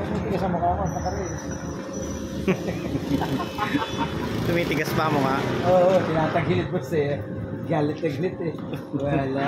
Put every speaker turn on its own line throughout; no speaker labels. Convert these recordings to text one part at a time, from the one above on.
Tumitigas ang mukha mo, nakaris.
Tumitigas pa mo nga?
Oo, tinatagilid po siya. Galit na galit eh. Wala.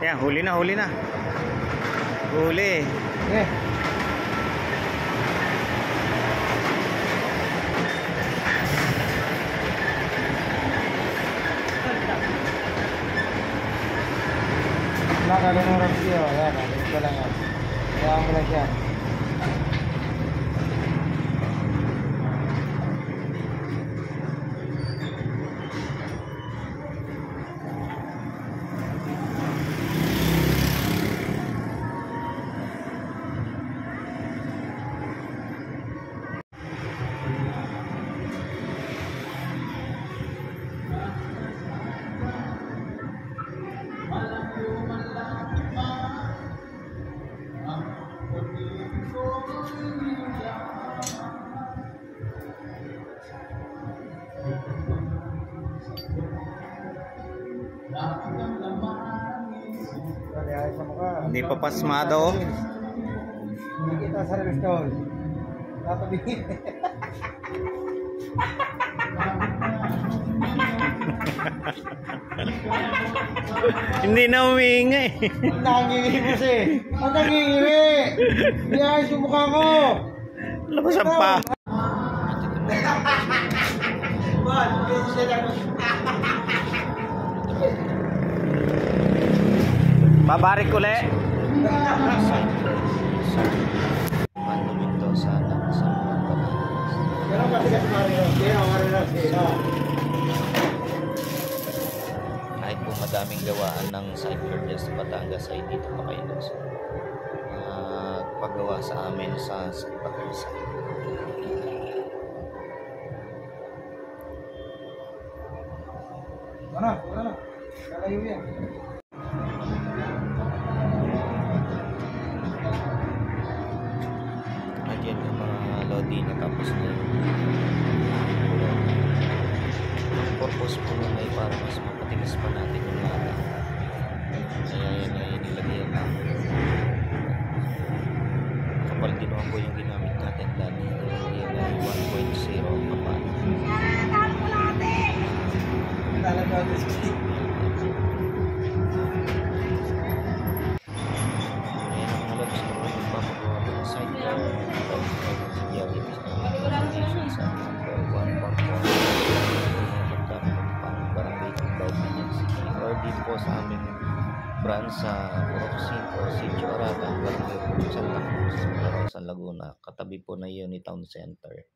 Yan, huli na, huli na. Huli.
Eh. Nakalo ng Ramsey, oh. Yan, ito lang yan. Kaya mo lang siya.
Hindi pa pasmado.
Hindi kita sa restore. Tatabihin.
Hindi na humihingi.
Ang nangingiwi mo siya. Ang nangingiwi. Iayos yung mukha ko.
Labasan pa. Babarik ulit.
Kahit po madaming gawaan ng cyber dyan sa Batangas ay dito pa kayo paggawa sa amin sa Batangas.
Mana? Kalayo yan.
Ayan yung mga lodi na tapos na yun. Ang purpose po nun ay para mas mapatigas pa natin yung lata. Kaya yan ay nilagay yan lang. Kapal din naman po yung ginamit natin dati. Yan ay 1.0 kapal. Dito po sa aming branch sa Orosin o Sitio Arata, Barangay Santa Cruz, San Laguna, katabi po na Unitown Center.